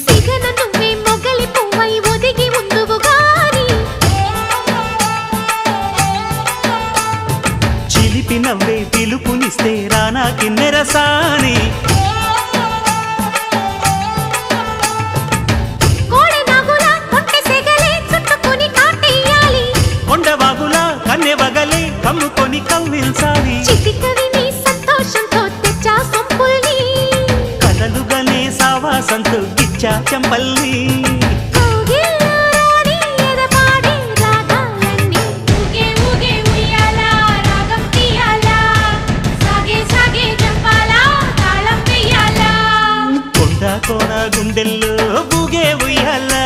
సిగన నువ్వే మొగలి పువ్వై ఒదిగి ఉందువు గాని చిలిపి నవ్వే పిలుపునిస్తే రానా కిన్నెరసాని కన్నెవగలే కమ్ముకొని కవ్విల్సాలి చిటికవి నీ సంతోషంతో తెచ్చా సొంపుల్ని కలలుగనే సావాసంతో గిచ్చా చెంపల్ని కొండ కోన గుండెల్లో బూగే ఉయ్యాలా